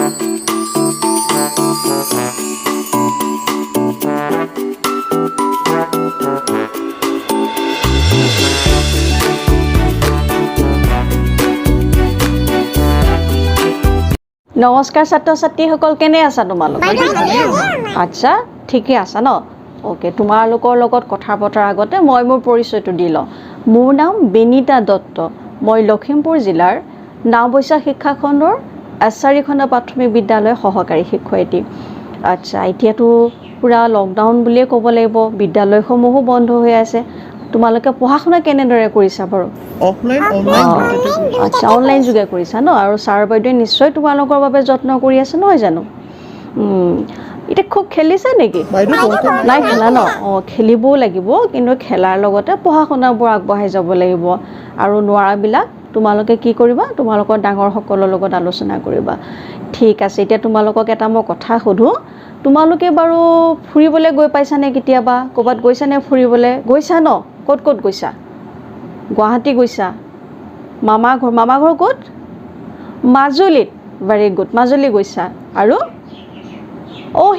নমস্কাৰ ছাত্ৰ ছাত্ৰীসকল, কেনে আছা তোমালোক? আচ্ছা, ঠিকে আছা ন? ওকে, তোমালোকৰ লগত কথা পতাৰ আগতে মই মোৰ পৰিচয়টো দি লওঁ। মোৰ নাম বিনীতা দত্ত। মই লখিমপুৰ জিলাৰ নাওবৈচা শিক্ষাখণ্ডৰ SCERT প্ৰাথমিক বিদ্যালয়ৰ সহকাৰী শিক্ষয়িত্ৰী। আচ্ছা, এতিয়াতো পুৰা লকডাউন বুলিয়ে ক'ব লাগিব, বিদ্যালয়সমূহো বন্ধ হৈ আছে। তোমালোকে পঢ়া শুনা কেনেদৰে কৰিছা বাৰু? অফলাইন আচ্ছা, অনলাইন যোগে কৰিছা ন? আৰু ছাৰ বাইদেৱে নিশ্চয় তোমালোকৰ বাবে যত্ন কৰি আছে নহয় জানো? এতিয়া খুব খেলিছা নেকি? নাই খেলা ন? খেলিবও লাগিব, কিন্তু খেলাৰ লগতে পঢ়া শুনাবোৰ আগবঢ়াই যাব লাগিব। আৰু নোৱাৰাবিলাক তোমালোকে কি কৰিবা? তোমালোকৰ ডাঙৰসকলৰ লগত আলোচনা কৰিবা। ঠিক আছে, এতিয়া তোমালোকক এটা মই কথা সোধোঁ। তোমালোকে বাৰু ফুৰিবলৈ গৈ পাইছানে কেতিয়াবা? ক'ৰবাত গৈছানে ফুৰিবলৈ? গৈছা ন? ক'ত ক'ত গৈছা? গুৱাহাটী গৈছা? মামা ঘৰ ক'ত? মাজুলীত। ভেৰি গুড, মাজুলী গৈছা। আৰু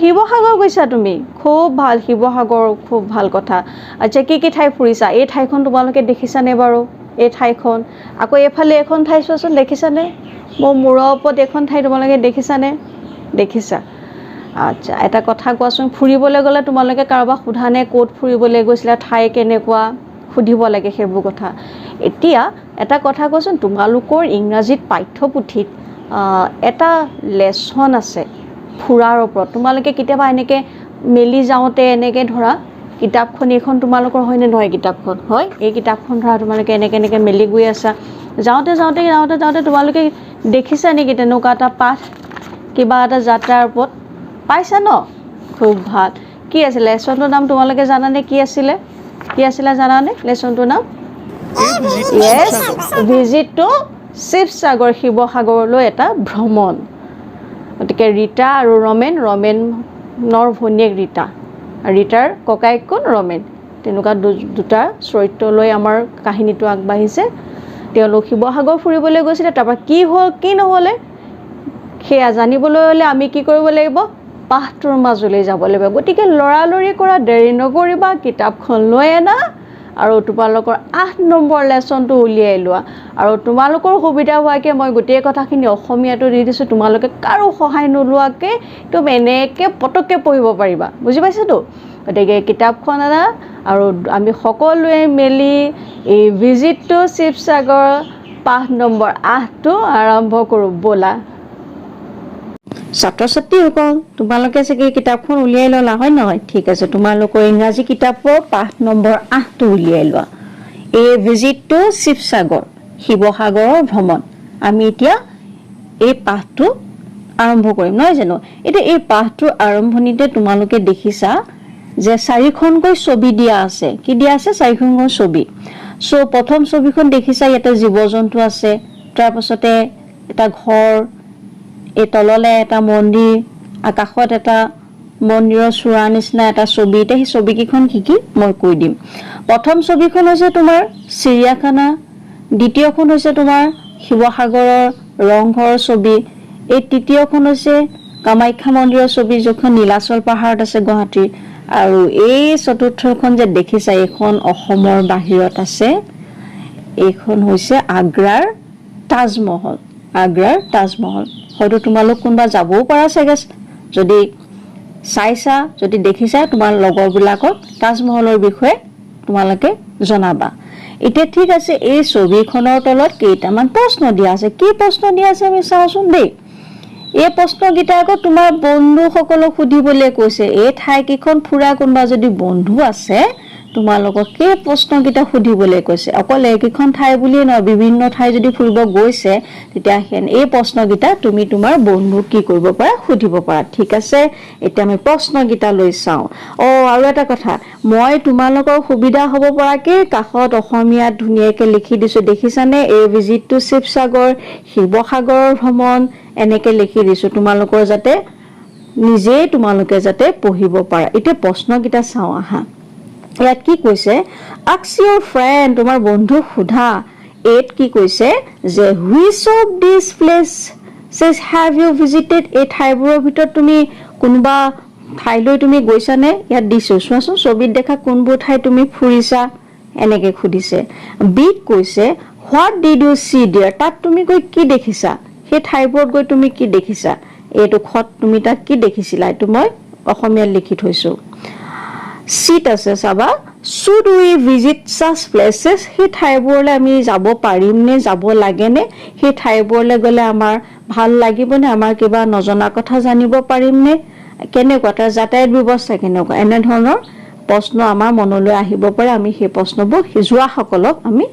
শিৱসাগৰ গৈছা তুমি? খুব ভাল, শিৱসাগৰ খুব ভাল কথা। আচ্ছা, কি ঠাই ফুৰিছা? এই ঠাইখন তোমালোকে দেখিছানে বাৰু? এই ঠাইখন আকৌ এইফালে এখন ঠাই চোৱাচোন, দেখিছানে? মোৰ মূৰৰ ওপৰত এখন ঠাই তোমালোকে দেখিছানে? দেখিছা? আচ্ছা, এটা কথা কোৱাচোন, ফুৰিবলৈ গ'লে তোমালোকে কাৰোবাক সোধানে ক'ত ফুৰিবলৈ গৈছিলা, ঠাই কেনেকুৱা? সুধিব লাগে সেইবোৰ কথা। এতিয়া এটা কথা কোৱাচোন, তোমালোকৰ ইংৰাজীত পাঠ্যপুথিত এটা লেচন আছে ফুৰাৰ ওপৰত। তোমালোকে কেতিয়াবা এনেকৈ মেলি যাওঁতে এনেকৈ ধৰা কিতাপখন, এইখন তোমালোকৰ হয়নে নহয়? কিতাপখন হয়। এই কিতাপখন ধৰা তোমালোকে এনেকৈ মেলি গৈ আছা, যাওঁতে তোমালোকে দেখিছা নেকি তেনেকুৱা এটা পাঠ, কিবা এটা যাত্ৰাৰ ওপৰত পাইছা ন? খুব ভাল। কি আছিলে লেচনটোৰ নাম? তোমালোকে জানানে কি আছিলে? জানানে লেচনটোৰ নাম? য়েছ, ভিজিট টু শিৱসাগৰ, শিৱসাগৰলৈ এটা ভ্ৰমণ। গতিকে ৰীতা আৰু ৰমেনৰ ভনীয়েক ৰীতাৰ ককায়েক কোন? ৰমেন। তেনেকুৱা দুটা চৰিত্ৰ লৈ আমাৰ কাহিনীটো আগবাঢ়িছে। তেওঁলোক শিৱসাগৰ ফুৰিবলৈ গৈছিলে, তাৰপৰা কি হ'ল কি নহ'লে সেয়া জানিবলৈ হ'লে আমি কি কৰিব লাগিব? পাঠটোৰ মাজলৈ যাব লাগিব। গতিকে লৰালৰি কৰা, দেৰি নকৰিবা, কিতাপখন লৈ আনা আৰু তোমালোকৰ 8 নম্বৰ লেচনটো উলিয়াই লোৱা। আৰু তোমালোকৰ সুবিধা হোৱাকৈ মই গোটেই কথাখিনি অসমীয়াটো দি দিছোঁ, তোমালোকে কাৰো সহায় নোলোৱাকৈ তুমি এনেকৈ পটককৈ পঢ়িব পাৰিবা। বুজি পাইছাতো? গতিকে কিতাপখন আনা আৰু আমি সকলোৱে মিলি এই ভিজিট টু শিৱসাগৰ পাঠ নম্বৰ 8টো আৰম্ভ কৰোঁ ব'লা। ছাত্ৰ ছাত্ৰীসকল, তোমালোকে চাগে কিতাপখন উলিয়াই ল'লা হয় নহয়? ঠিক আছে, তোমালোকৰ ইংৰাজী কিতাপৰ পাঠ নম্বৰ 8টো উলিয়াই লোৱা। এই ভিজিট টু শিৱসাগৰ, শিৱসাগৰৰ ভ্ৰমণ। আমি এতিয়া এই পাঠটো আৰম্ভ কৰিম নহয় জানো? এতিয়া এই পাঠটোৰ আৰম্ভণিতে তোমালোকে দেখিছা যে 4খনকৈ ছবি দিয়া আছে। কি দিয়া আছে? 4খনকৈ ছবি। প্ৰথম ছবিখন দেখিছা, ইয়াতে জীৱ জন্তু আছে, তাৰপাছতে এটা ঘৰ, এই তললে এটা মন্দিৰ, আকাশত এটা মন্দিৰৰ চূড়া নিচিনা এটা ছবি। এতিয়া সেই ছবিকেইখন কি মই কৈ দিম। প্ৰথম ছবিখন হৈছে তোমাৰ চিৰিয়াখানা, দ্বিতীয়খন হৈছে তোমাৰ শিৱসাগৰৰ ৰংঘৰৰ ছবি, এই তৃতীয়খন হৈছে কামাখ্যা মন্দিৰৰ ছবি, যিখন নীলাচল পাহাৰত আছে গুৱাহাটীৰ, আৰু এই চতুৰ্থখন যে দেখিছা, এইখন অসমৰ বাহিৰত আছে। এইখন হৈছে আগ্ৰাৰ তাজমহল। হয়তো তোমালোক কোনোবা যাবও পাৰা চাগে, যদি চাইছা, যদি দেখিছা, তোমাৰ লগৰবিলাকক তাজমহলৰ বিষয়ে তোমালোকে জনাবা। এতিয়া ঠিক আছে, এই ছবিখনৰ তলত কেইটামান প্ৰশ্ন দিয়া আছে। কি প্ৰশ্ন দিয়া আছে আমি চাওঁচোন দেই। এই প্ৰশ্নকেইটা আকৌ তোমাৰ বন্ধুসকলক সুধিবলৈ কৈছে। এই ঠাইকেইখন ফুৰা কোনোবা যদি বন্ধু আছে, তোমালোকক সেই প্ৰশ্নকেইটা সুধিবলৈ কৈছে। অকল এইকেইখন ঠাই বুলিয়ে নহয়, বিভিন্ন ঠাই যদি ফুৰিব গৈছে, তেতিয়া এই প্ৰশ্নকেইটা তুমি তোমাৰ বন্ধুক কি কৰিব পাৰা? সুধিব পাৰা। ঠিক আছে, এতিয়া আমি প্ৰশ্নকেইটা লৈ চাওঁ। আৰু এটা কথা, মই তোমালোকৰ সুবিধা হ'ব পৰাকৈ কাষত অসমীয়াত ধুনীয়াকৈ লিখি দিছোঁ। দেখিছানে? এই ভিজিট টু শিৱসাগৰ, শিৱসাগৰৰ ভ্ৰমণ, এনেকৈ লিখি দিছোঁ, তোমালোকৰ যাতে নিজেই তোমালোকে যাতে পঢ়িব পাৰা। এতিয়া প্ৰশ্নকেইটা চাওঁ আহা। ইয়াত কি কৈছে? আস্ক ইউৰ ফ্ৰেণ্ড, তোমাৰ বন্ধুক সোধা। এইত কি কৈছে যে which of this place says have you visited a ঠাইবোৰৰ ভিতৰত তুমি কোনবা ঠাইলৈ তুমি গৈছা নে ইয়াত দিছো চোৱাচোন ছবিত দেখা কোনবোৰ ঠাই তুমি ফুৰিছা এনেকে খুদিছে বিট কৈছে what did you see there তাত তুমি গৈ কি দেখিছা সেই ঠাইবোৰত গৈ তুমি কি দেখিছা এটো খত তুমি তাত কি দেখিছিলা এটো মই অসমীয়া লিখি থৈছো সিট আছে সাবা should we visit such places হে ঠাইবোৰলৈ আমি যাব পাৰিম নে যাব লাগে নে হে ঠাইবোৰলৈ গলে আমাৰ ভাল লাগিব নে আমাৰ কিবা নজনা কথা জানিব পাৰিম নে কেনেকুৱা তাৰ যাতায়াত ব্যৱস্থা কেনেকুৱা এনে ধৰণৰ প্ৰশ্ন আমাৰ মনলৈ আহিব পাৰে আমি সেই প্ৰশ্নবোৰ হিজুৱা সকলক আমি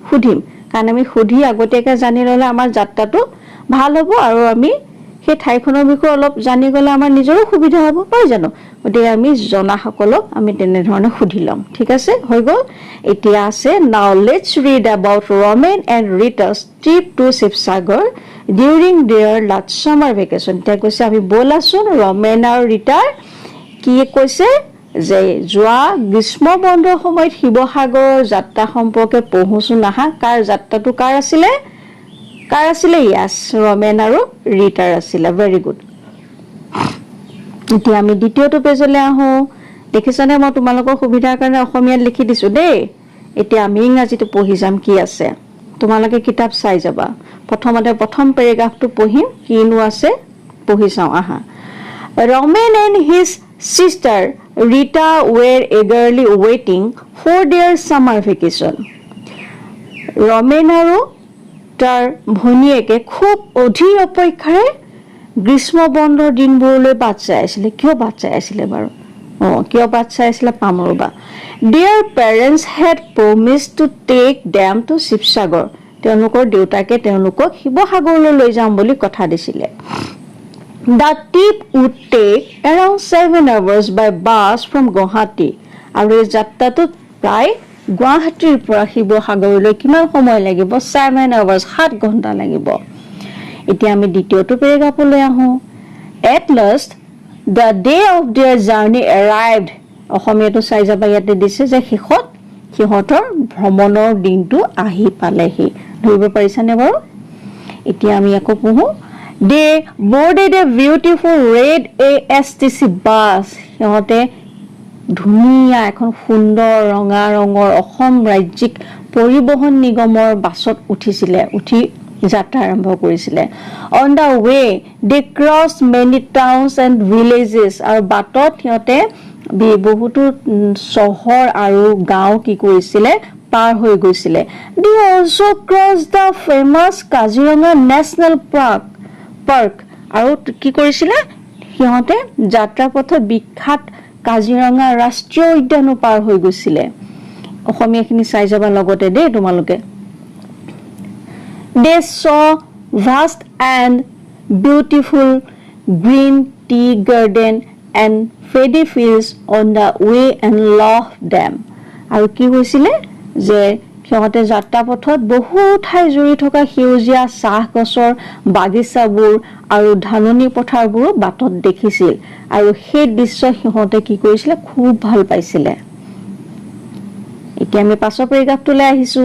সুধিম কাৰণ আমি সুধি আগতীয়াকৈ জানি ললে আমাৰ যাত্ৰাটো ভাল হ'ব আৰু আমি সেই ঠাইখনৰ বিষয়ে অলপ জানি গলে আমাৰ নিজৰো সুবিধা হ'ব পাই জানো গতিকে আমি জনা সকলক আমি তেনে ধৰণে সুধি লম ঠিক আছে হৈ গল এতিয়া আছে now let's read about Roman and Rita's trip to Sivasagar during their last summer vacation তে কৈছে আমি বলাচোন ৰমেন আৰু ৰিটাৰ কি কৈছে যে যোৱা গ্ৰীষ্ম বন্ধৰ সময়ত শিৱসাগৰ যাত্ৰা সম্পৰ্কে পঢ়োছো নাহা কাৰ যাত্ৰাটো কাৰ আছিলে ইয়াস ৰমেন আৰু ৰিটাৰ আছিলে ভেৰি গুড এতিয়া আমি দ্বিতীয়টো পেজলৈ আহো দেখিছানে মই তোমালোকৰ সুবিধাৰ কাৰণে অসমীয়াত লিখি দিছো দেই এতিয়া আমি ইংৰাজীটো পঢ়ি যাম কি আছে তোমালোকে কিতাপ চাই যাবা প্ৰথমতে প্ৰথম পেৰাগ্ৰাফটো পঢ়িম কিনো আছে পঢ়ি চাও আহা Roman and his sister Rita were eagerly waiting for their summer vacation Roman আৰু তাৰ ভনীয়েকে খুব অধীৰ অপেক্ষাৰে গ্ৰীষ্ম বন্ধৰ দিনবোৰলৈ বাট চাই আছিল কিয় বাট চাই আছিল বাৰু কিয় বাট চাই আছিল পামৰবা Their parents had promised to take them to Sivasagar তেওঁলোকৰ দেউতাকে তেওঁলোকক শিৱসাগৰলৈ লৈ যাম বুলি কথা দিছিলে The trip would take around 7 hours by bus from Guwahati আৰু এই যাত্ৰাটো প্ৰায় গুৱাহাটীৰ পৰা শিৱসাগৰলৈ কিমান সময় লাগিব 7 hours 7 ঘণ্টা লাগিব এতিয়া আমি দ্বিতীয়টো পেৰাগ্ৰাফলৈ আহো At last the day of their journey arrived অসমীয়াটো চাই যাবা ইয়াতে দিছে যে শেষত সিহঁতৰ ভ্ৰমণৰ দিনটো আহি পালেহি ধৰিব পাৰিছানে বাৰু এতিয়া আমি আকৌ পঢ়ো They boarded a beautiful red ASTC bus সিহঁতে ধুনীয়া এখন সুন্দৰ ৰঙা ৰঙৰ অসম ৰাজ্যিক পৰিবহণ নিগমৰ বাছত উঠিছিলে উঠি যাত্ৰা আৰম্ভ কৰিছিলে On the way they crossed many towns and villages আৰু বাটত সিহঁতে বহুতো চহৰ আৰু গাঁও কি কৰিছিলে পাৰ হৈ গৈছিলে They also crossed the famous Kaziranga National Park আৰু কি কৰিছিলে সিহঁতে যাত্ৰা পথত বিখ্যাত কাজিৰঙা ৰাষ্ট্ৰীয় উদ্যানো পাৰ হৈ গৈছিলে অসমীয়াখিনি চাই যাবা লগতে দেই তোমালোকে They saw vast and beautiful green tea garden and paddy fields on the way and loved them আৰু কি হৈছিলে যে সিহঁতে যাত্ৰা পথত বহু ঠাই জুৰি থকা সেউজীয়া চাহ গছৰ বাগিচাবোৰ আৰু ধাননি পথাৰবোৰ বাটত দেখিছিল আৰু সেই দৃশ্য সিহঁতে কি কৰিছিলে খুব ভাল পাইছিলে এতিয়া আমি পাছৰ পেৰাগ্ৰাফটোলৈ আহিছো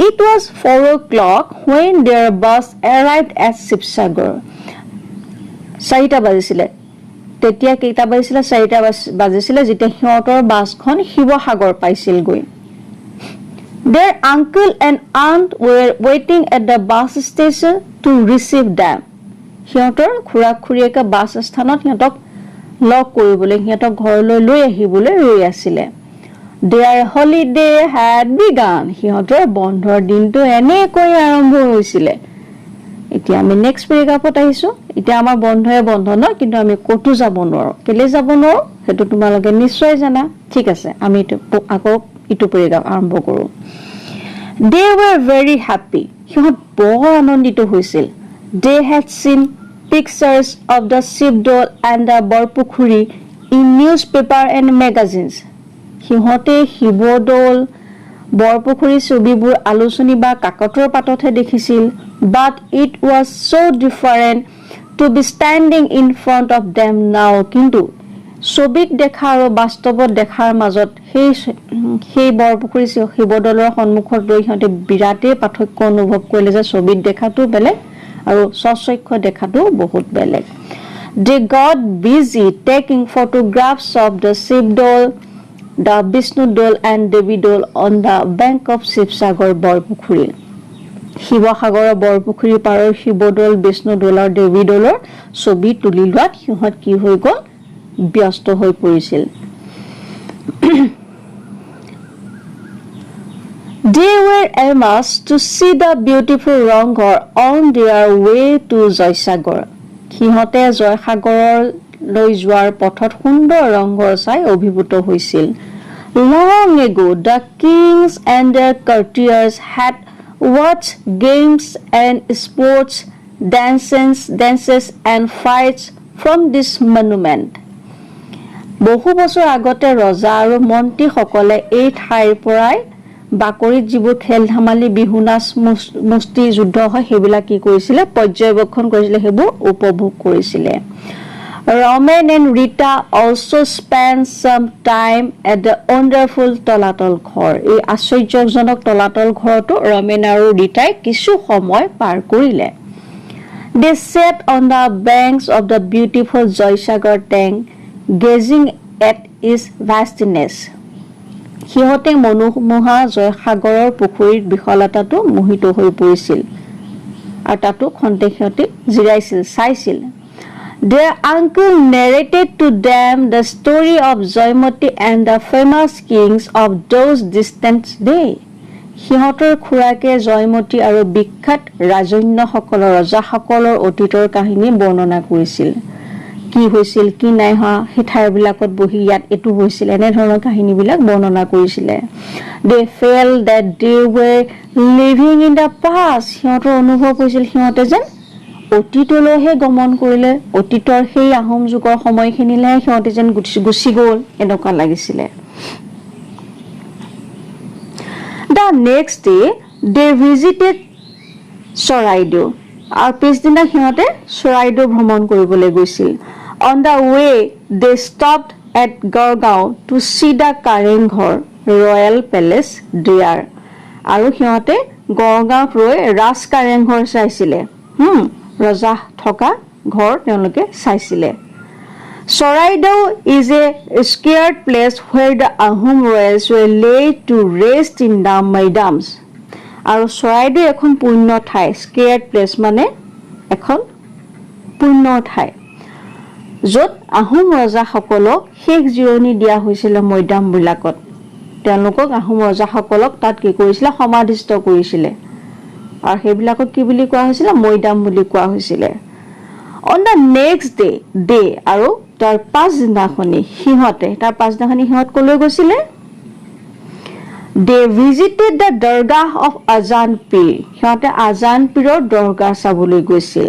It was 4 o'clock when their bus arrived at Sivasagar 4টা বাজিছিলে তেতিয়া কেইটা বাজিছিলে 4টা বাজিছিলে যেতিয়া সিহঁতৰ বাছখন শিৱসাগৰ পাইছিল গৈ Their uncle and aunt were waiting at the bus station to receive them. সিহঁতৰ খুৰা-খুৰীয়েকে বাছ স্থানত সিহঁতক লগ কৰিবলৈ সিহঁতক ঘৰলৈ লৈ আহিবলৈ ৰৈ আছিলে Their holiday had begun. সিহঁতৰ বন্ধৰ দিনটো এনেকৈ আৰম্ভ হৈছিলে এতিয়া আমি নেক্সট পেৰাগ্ৰাফত আহিছো এতিয়া আমাৰ বন্ধয়ে বন্ধ ন কিন্তু আমি কতো যাব নোৱাৰো কেলে যাব নোৱাৰো হেতু তোমালোকে নিশ্চয় জানা ঠিক আছে আমি আকৌ ইটো পেৰাগ্ৰাফ আৰম্ভ কৰো They were very happy. সিহঁত বৰ আনন্দিত হৈছিল They had seen pictures of the Shivdol and the Borpukhuri in newspaper and magazines. সিহঁতে শিৱদৌল বৰপুখুৰী ছবিবোৰ আলোচনী বা কাকতৰ পাততহে দেখিছিল But it was so different to be standing in front of them now. কিন্তু ছবিত দেখা আৰু বাস্তৱত দেখাৰ মাজত সেই বৰপুখুৰী শিৱদৌলৰ সন্মুখত ৰৈ সিহঁতে বিৰাটেই পাৰ্থক্য অনুভৱ কৰিলে যে ছবিত দেখাটো বেলেগ আৰু স্বচক্ষে দেখাটো বহুত বেলেগ they got busy taking photographs of the Shiv doll, the Vishnu doll and Devi doll on the bank of Sivasagar Borpukhuri শিৱসাগৰৰ বৰপুখুৰী পাৰৰ শিৱদৌল বিষ্ণু দৌল আৰু দেৱী দৌলৰ ছবি তুলি লোৱাত সিহঁত কি হৈ গ'ল ব্যস্ত হৈ পৰিছিল They were aimless to see the beautiful Rangghar on their way to Jয়সাগৰ সিহঁতে জয়সাগৰলৈ যোৱাৰ পথত সুন্দৰ ৰংঘৰ চাই অভিভূত হৈছিল Long ago the kings and their courtiers had watched games and sports dances and fights from this monument বহু বছৰ আগতে ৰজা আৰু মন্ত্ৰী সকলে এই ঠাইৰ পৰাই বাকৰিত যিবোৰ খেল ধেমালি বিহু নাচ মুষ্টি যুদ্ধ হয় সেইবিলাক কি কৰিছিলে পৰ্যবেক্ষণ কৰিছিলে সেইবোৰ উপভোগ কৰিছিলে Roman and Rita also spent some time at the wonderful তলাতল ঘৰ এই আশ্চৰ্যজনক তলাতল ঘৰটো ৰমেন আৰু ৰীতাই কিছু সময় পাৰ কৰিলে They sat on the banks of the beautiful Jয়সাগৰ tank gazing at its vastness সিহঁতে মনোমোহা জয়সাগৰৰ পুখুৰীৰ বিশালতাটো মোহিত হৈ পৰিছিল আৰু তাতো খন্তেক সিহঁতে জিৰাইছিল চাইছিল Their uncle narrated to them the story of Jaymati and the famous kings of those distant days. সিহঁতৰ খুৰাকে জয়মতী আৰু বিখ্যাত ৰাজন্যসকলৰ ৰজাসকলৰ অতীতৰ কাহিনী বৰ্ণনা কৰিছিল কি হৈছিল কি নাই হোৱা সেই ঠাইবিলাকত বহি ইয়াত এটো হৈছিল এনে ধৰণৰ কাহিনীবিলাক বৰ্ণনা কৰিছিলে They felt that they were living in the past. সিহঁতৰ অনুভৱ হৈছিল সিহঁতে যেন অতীতলৈহে গমন কৰিলে অতীতৰ সেই আহোম যুগৰ সময়খিনিলে সিহঁতে যেন গুচি গ'ল এনেকুৱা লাগিছিলে The next day they visited Charaideo আৰু পিছদিনা সিহঁতে চৰাইদেউ ভ্ৰমণ কৰিবলৈ গৈছিল On the way they stopped at Gargaon to see the Kareng Ghar Royal Palace there আৰু সিহঁতে গড়গাঁৱত ৰৈ ৰাজ কাৰেংঘৰ চাইছিলে ৰজা থকা ঘৰ তেওঁলোকে চাইছিলে Saraideau is a scared place where the Ahom royals were laid to rest in the Maidams আৰু Saraideau এখন পুণ্য ঠাই scared place মানে এখন পুণ্য ঠাই য'ত আহোম ৰজাসকলক শেষ জিৰণি দিয়া হৈছিল মৈদাম বিলাকত তেওঁলোকক আহোম ৰজাসকলক তাত কি কৰিছিল সমাধিস্থ কৰিছিল আৰু সেইবিলাকক কি বুলি কোৱা হৈছিল মৈদাম বুলি কোৱা হৈছিল On the next day আৰু তাৰ পাছদিনাখনি সিহঁতে কলৈ গৈছিল They visited the Dargah of Azan Pir সিহঁতে আজান পীৰৰ দৰগাহ চাবলৈ গৈছিল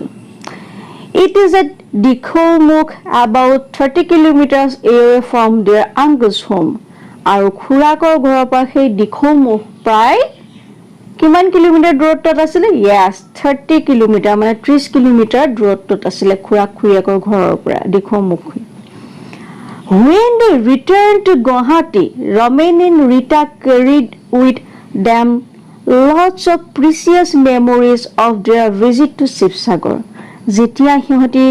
It is at Dikhomukh about 30 kilometers away from their uncle's home আৰু খুৰাকৰ ঘৰৰ পৰা সেই দিখৌমুখ প্ৰায় কিমান কিলোমিটাৰ দূৰত্বত আছিল Yes 30 কিলোমিটাৰ মানে 30 কিলোমিটাৰ দূৰত্বত আছিল খুৰাকৰ ঘৰৰ পৰা Dikhowmukh When they returned to Guwahati Ramen and Rita carried with them lots of precious memories of their visit to Sivasagar যেতিয়া সিহঁতি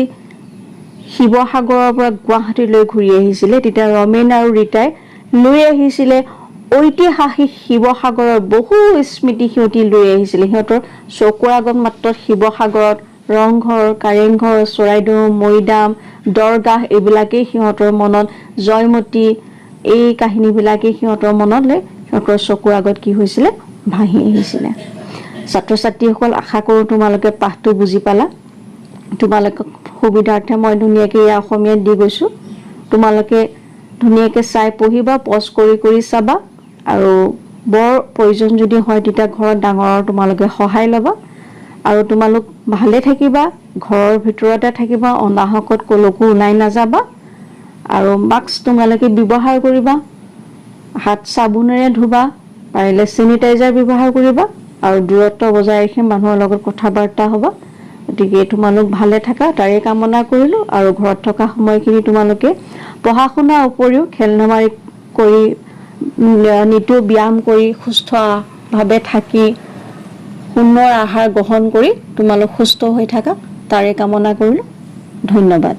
শিৱসাগৰৰ পৰা গুৱাহাটীলৈ ঘূৰি আহিছিল তেতিয়া ৰমেন আৰু ৰীতাই লৈ আহিছিল ঐতিহাসিক শিৱসাগৰৰ বহু স্মৃতি সিহঁতি লৈ আহিছিল সিহঁতৰ চকুৰ আগত মাত্ৰ শিৱসাগৰত ৰংঘৰ কাৰেংঘৰ চৰাইদেউ মৈদাম দৰগাহ এইবিলাকে সিহঁতৰ মনত জয়মতী এই কাহিনীবিলাকে সিহঁতৰ মনলৈ সিহঁতৰ চকুৰ আগত কি হৈছিল ভাহি আহিছিল ছাত্ৰ ছাত্ৰীসকল আশা কৰোঁ তোমালোকে পাঠটো বুজি পালা তোমালোকক সুবিধাৰ্থে মই ধুনীয়াকৈ অসমীয়াত দি গৈছো তোমালোকে ধুনীয়াকৈ চাই পঢ়িবা পজ কৰি চাবা আৰু বৰ প্ৰয়োজন যদি হয় তেতিয়া ঘৰত ডাঙৰৰ তোমালোকে সহায় ল'বা আৰু তোমালোক ভালে থাকিবা ঘৰৰ ভিতৰতে থাকিবা অনাহকত কলৈকো ওলাই নাযাবা আৰু মাস্ক তোমালোকে ব্যৱহাৰ কৰিবা হাত সাবুনেৰে ধুবা পাৰিলে স্যানিটাইজাৰ ব্যৱহাৰ কৰিবা আৰু দূৰত্ব বজাই ৰাখি মানুহৰ লগত কথা বাৰ্তা হ'বা গতিকে তোমালোক ভালে থাকা তাৰে কামনা কৰিলো আৰু ঘৰত থকা সময়খিনি তোমালোকে পঢ়া শুনাৰ উপৰিও খেল ধেমালি কৰি নিতৌ ব্যায়াম কৰি সুস্থভাৱে থাকি সুন্দৰ আহাৰ গ্ৰহণ কৰি তোমালোক সুস্থ হৈ থাকা তাৰে কামনা কৰিলোঁ। ধন্যবাদ।